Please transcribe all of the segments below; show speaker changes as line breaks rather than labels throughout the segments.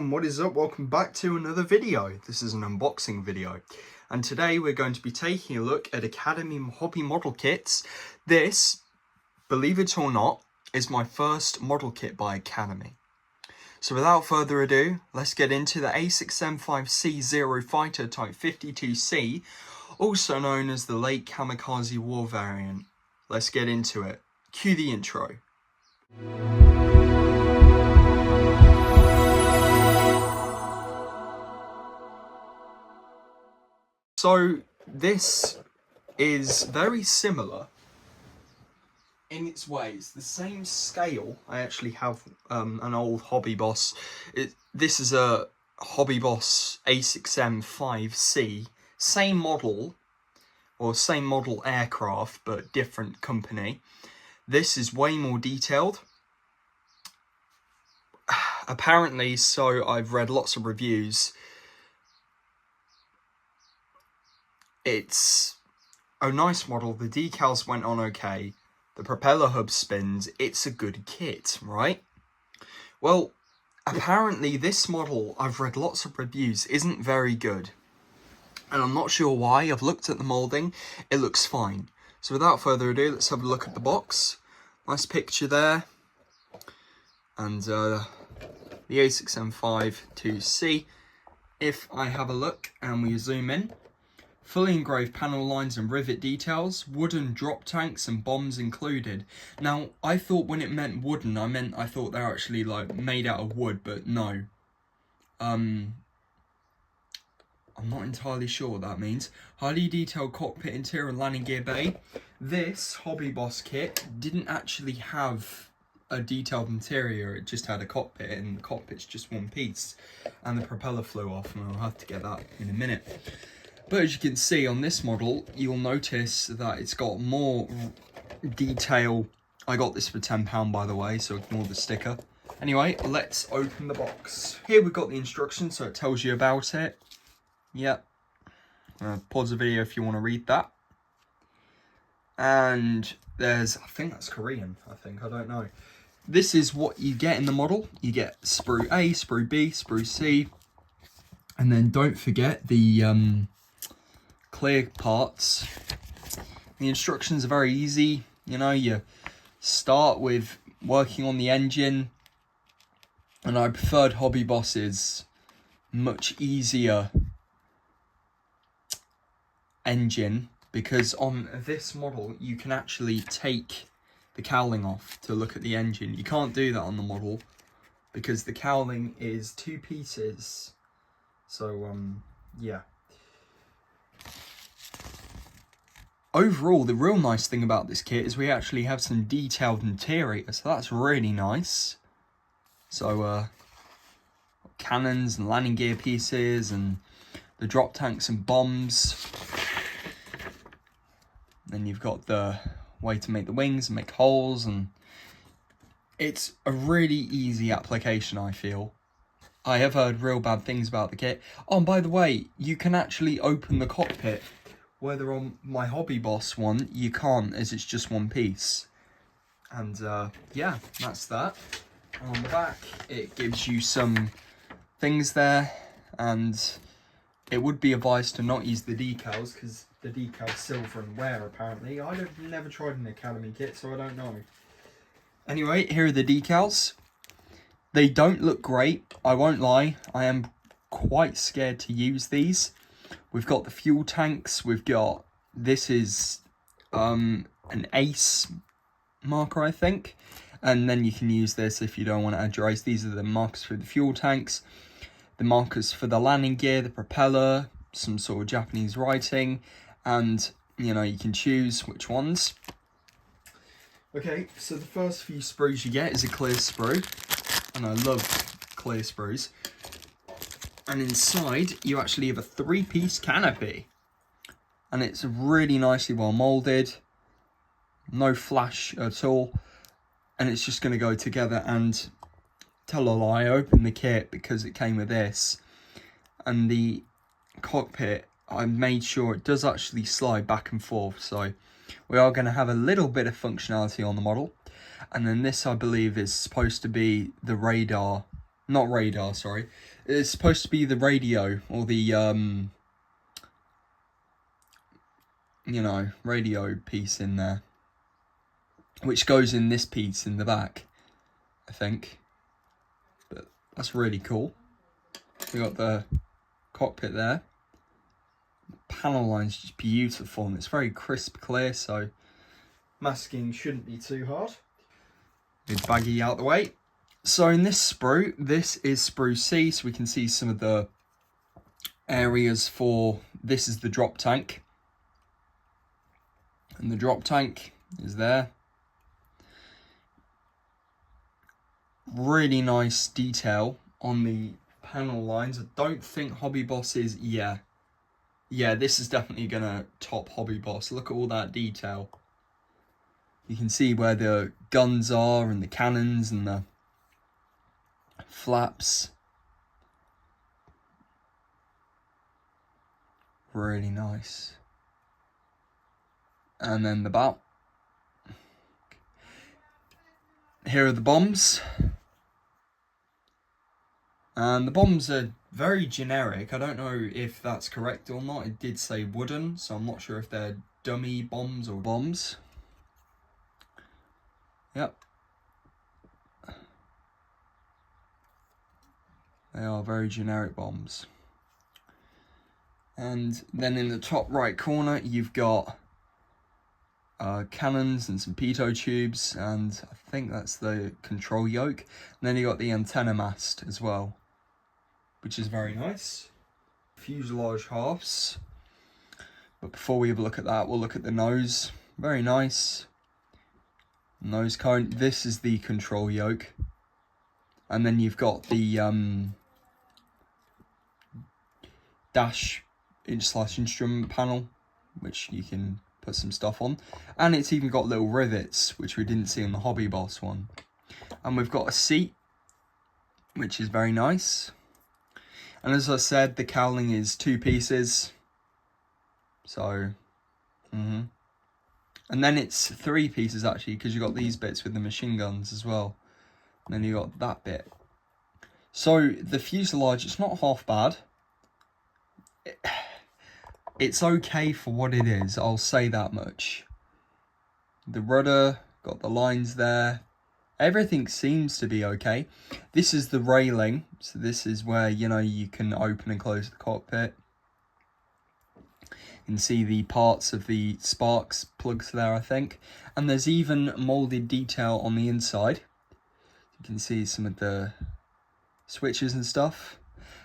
everyone, what is up? Welcome back to another video. This is an unboxing video, and today we're going to be taking a look at Academy hobby model kits. This, believe it or not, is my first model kit by Academy. So without further ado, let's get into the A6M5C Zero Fighter Type 52C, also known as the Late Kamikaze War variant. Let's get into it. Cue the intro. So this is very similar in its ways. The same scale. I actually have an old Hobby Boss. This is a Hobby Boss A6M5C. Same model, or same model aircraft, but different company. This is way more detailed. Apparently, so I've read lots of reviews. It's a nice model, the decals went on okay, the propeller hub spins, it's a good kit, right? Well, apparently this model, I've read lots of reviews, isn't very good. And I'm not sure why. I've looked at the moulding, it looks fine. So without further ado, let's have a look at the box. Nice picture there. And the A6M5C. If I have a look and we zoom in, fully engraved panel lines and rivet details, wooden drop tanks and bombs included. Now, I thought when it meant wooden, I thought they're actually like made out of wood, but no. I'm not entirely sure what that means. Highly detailed cockpit interior and landing gear bay. This Hobby Boss kit didn't actually have a detailed interior, it just had a cockpit, and the cockpit's just one piece. And the propeller flew off, and I'll have to get that in a minute. But as you can see on this model, you'll notice that it's got more detail. I got this for £10 by the way, so ignore the sticker. Anyway, let's open the box. Here we've got the instructions, so it tells you about it. Yep. Pause the video if you want to read that. And there's, I think that's Korean, I don't know. This is what you get in the model. You get sprue A, sprue B, sprue C. And then don't forget the clear parts. The instructions are very easy. You know, you start with working on the engine, and I preferred Hobby Boss's much easier engine, because on this model you can actually take the cowling off to look at the engine. You can't do that on the model because the cowling is two pieces. So yeah. Overall, the real nice thing about this kit is we actually have some detailed interior, so that's really nice. So, cannons and landing gear pieces, and the drop tanks and bombs. Then you've got the way to make the wings and make holes, and it's a really easy application, I feel. I have heard real bad things about the kit. Oh, and by the way, you can actually open the cockpit. Whether on my Hobby Boss one, you can't, as it's just one piece. And yeah, that's that. On the back, it gives you some things there, and it would be advised to not use the decals, because the decal's silver and wear, apparently. I've never tried an Academy kit, so I don't know. Anyway, here are the decals. They don't look great, I won't lie. I am quite scared to use these. We've got the fuel tanks, we've got, this is an ace marker, I think. And then you can use this if you don't want to add your ace. These are the markers for the fuel tanks, the markers for the landing gear, the propeller, some sort of Japanese writing, and, you know, you can choose which ones. Okay, so the first few sprues you get is a clear sprue, and I love clear sprues. And inside, you actually have a three-piece canopy. And it's really nicely well moulded. No flash at all. And it's just going to go together. And tell a lie, I opened the kit because it came with this. And the cockpit, I made sure it does actually slide back and forth. So we are going to have a little bit of functionality on the model. And then this, I believe, is supposed to be the radar not radar, sorry. It's supposed to be the radio, or the, you know, radio piece in there. Which goes in this piece in the back, I think. But that's really cool. We got the cockpit there. The panel line's just beautiful, and it's very crisp clear, so masking shouldn't be too hard. Good baggy out the way. So in this sprue, this is sprue C, so we can see some of the areas for, this is the drop tank. And the drop tank is there. Really nice detail on the panel lines. I don't think Hobby Boss is, yeah, this is definitely gonna top Hobby Boss. Look at all that detail. You can see where the guns are and the cannons and the flaps. Really nice. And then the bow. Here are the bombs. And the bombs are very generic. I don't know if that's correct or not. It did say wooden, so I'm not sure if they're dummy bombs or bombs. Yep. They are very generic bombs. And then in the top right corner, you've got cannons and some pitot tubes, and I think that's the control yoke. And then you got the antenna mast as well, which is very nice. Fuselage halves. But before we have a look at that, we'll look at the nose. Very nice. Nose cone. This is the control yoke. And then you've got the dash instrument panel, which you can put some stuff on. And it's even got little rivets, which we didn't see on the Hobby Boss one. And we've got a seat, which is very nice. And as I said, the cowling is 2 pieces. So, And then it's 3 pieces actually, because you got these bits with the machine guns as well. And then you got that bit. So the fuselage, it's not half bad. It's okay for what it is, I'll say that much. The rudder, got the lines there. Everything seems to be okay. This is the railing, so this is where, you know, you can open and close the cockpit. You can see the parts of the sparks plugs there, I think. And there's even moulded detail on the inside. You can see some of the switches and stuff.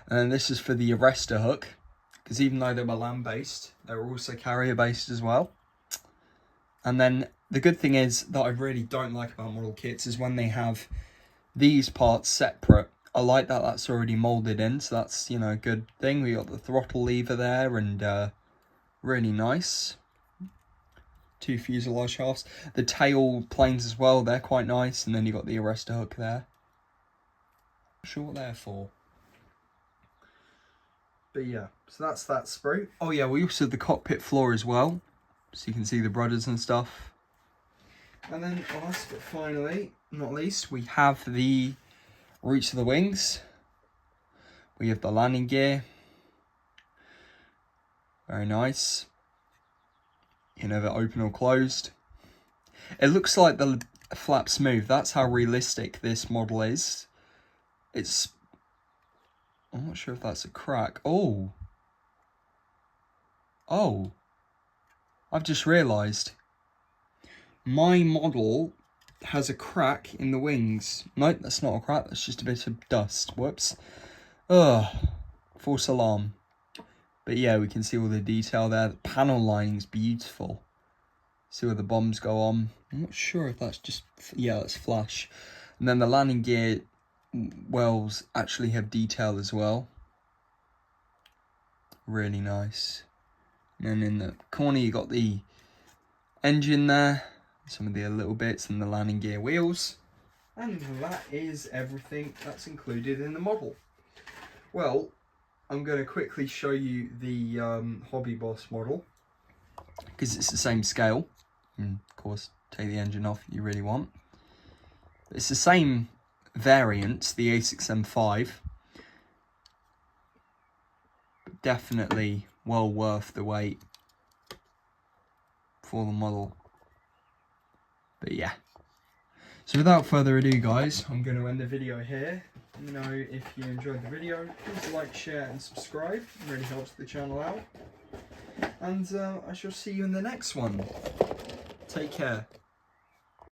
And then this is for the arrestor hook, because even though they were land-based, they were also carrier-based as well. And then the good thing is that I really don't like about model kits is when they have these parts separate. I like that that's already moulded in, so that's, you know, a good thing. We got the throttle lever there, and really nice. 2 fuselage shafts. The tail planes as well, they're quite nice. And then you got the arrestor hook there. Not sure what they're for. But yeah, so that's that sprue. Oh yeah, we also have the cockpit floor as well. So you can see the rudders and stuff. And then last but finally, not least, we have the reach of the wings. We have the landing gear. Very nice. You know, they're open or closed. It looks like the flaps move. That's how realistic this model is. It's... I'm not sure if that's a crack. Oh. Oh. I've just realised. My model has a crack in the wings. No, that's not a crack. That's just a bit of dust. Whoops. Ugh. False alarm. But yeah, we can see all the detail there. The panel lining's beautiful. See where the bombs go on. I'm not sure if that's just... Yeah, that's flash. And then the landing gear wells actually have detail as well. Really nice. And then in the corner you got the engine there. Some of the little bits and the landing gear wheels. And that is everything that's included in the model. Well, I'm going to quickly show you the Hobby Boss model, because it's the same scale. And of course, take the engine off if you really want. It's the same variant, the A6M5. But definitely well worth the wait for the model. But yeah. So without further ado, guys, I'm going to end the video here. Let me know if you enjoyed the video. Please like, share and subscribe. It really helps the channel out. And I shall see you in the next one. Take care.